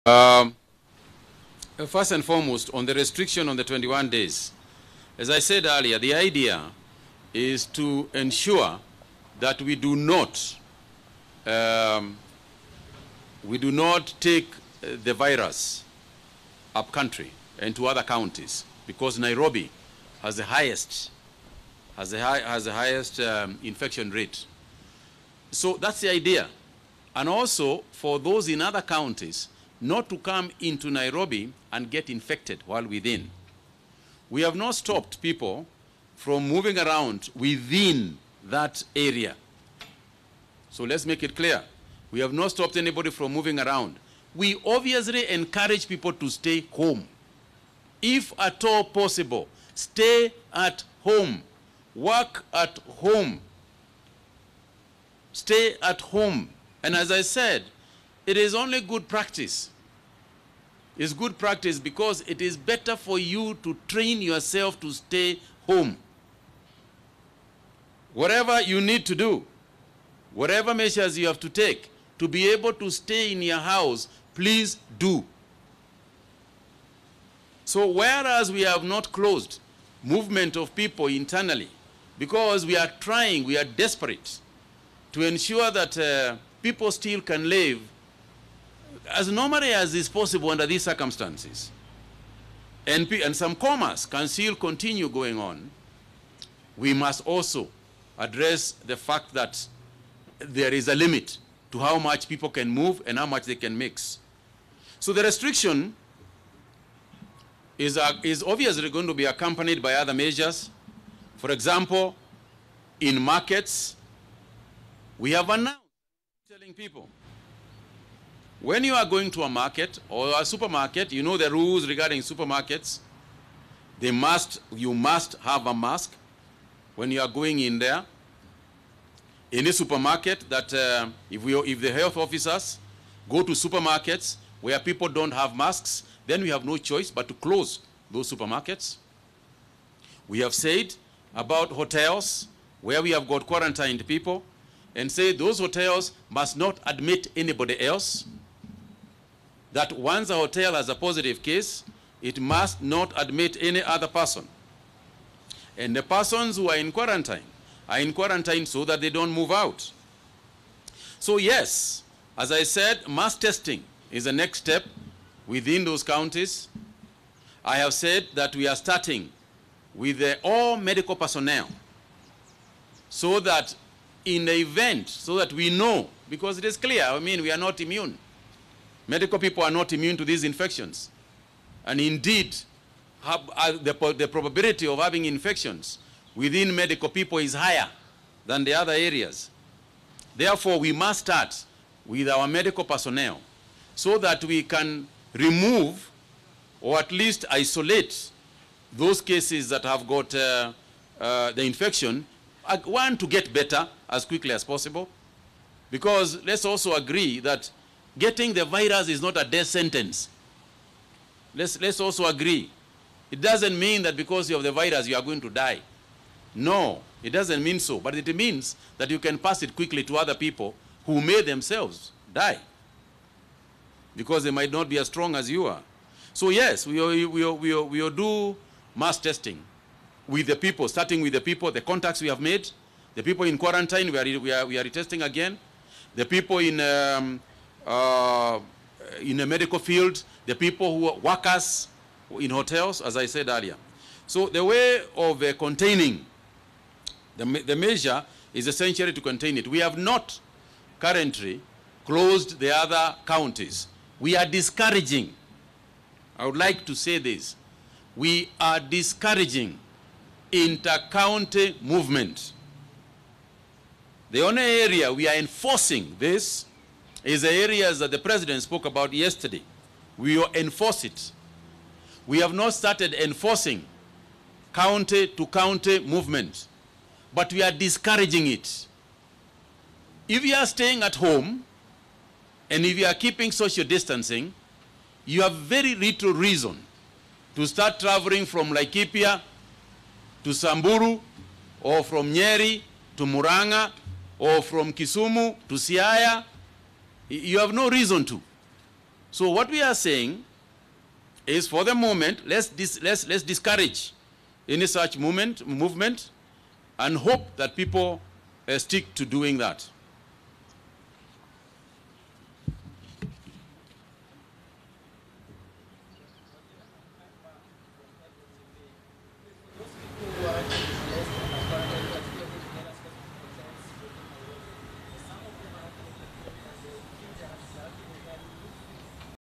First and foremost, on the restriction on the 21 days, as I said earlier, the idea is to ensure that we do not take the virus up country and to other counties, because Nairobi has the highest infection rate. So that's the idea. And also for those in other counties not to come into Nairobi and get infected while within. We have not stopped people from moving around within that area. So let's make it clear. We have not stopped anybody from moving around. We obviously encourage people to stay home. If at all possible, stay at home. Work at home. Stay at home. And as I said, it is only good practice. It's good practice because it is better for you to train yourself to stay home. Whatever you need to do, whatever measures you have to take to be able to stay in your house, please do. So whereas we have not closed movement of people internally, because we are trying, we are desperate to ensure that people still can live as normally as is possible under these circumstances, and some commerce can still continue going on, we must also address the fact that there is a limit to how much people can move and how much they can mix. So the restriction is obviously going to be accompanied by other measures. For example, in markets, we have announced telling people, when you are going to a market or a supermarket, you know the rules regarding supermarkets. You must have a mask when you are going in there. In a supermarket, that if the health officers go to supermarkets where people don't have masks, then we have no choice but to close those supermarkets. We have said about hotels where we have got quarantined people, and say those hotels must not admit anybody else. That once a hotel has a positive case, it must not admit any other person. And the persons who are in quarantine so that they don't move out. So yes, as I said, mass testing is the next step within those counties. I have said that we are starting with all medical personnel, so that in the event, so that we know, because it is clear, I mean, we are not immune. Medical people are not immune to these infections. And indeed, the probability of having infections within medical people is higher than the other areas. Therefore, we must start with our medical personnel so that we can remove or at least isolate those cases that have got the infection, one, to get better as quickly as possible. Because let's also agree that getting the virus is not a death sentence. Let's also agree. It doesn't mean that because you have the virus you are going to die. No, it doesn't mean so. But it means that you can pass it quickly to other people who may themselves die, because they might not be as strong as you are. So yes, we will do mass testing with the people, starting with the people, the contacts we have made, the people in quarantine, we are retesting again, the people in the medical field, the people who are workers in hotels, as I said earlier. So the way of containing the measure is essentially to contain it. We have not currently closed the other counties. We are discouraging, I would like to say this, we are discouraging inter-county movement. The only area we are enforcing this is the areas that the President spoke about yesterday. We will enforce it. We have not started enforcing county-to-county movement, but we are discouraging it. If you are staying at home and if you are keeping social distancing, you have very little reason to start traveling from Laikipia to Samburu, or from Nyeri to Muranga, or from Kisumu to Siaya. You have no reason to. So what we are saying is, for the moment, let's discourage any such movement and hope that people stick to doing that.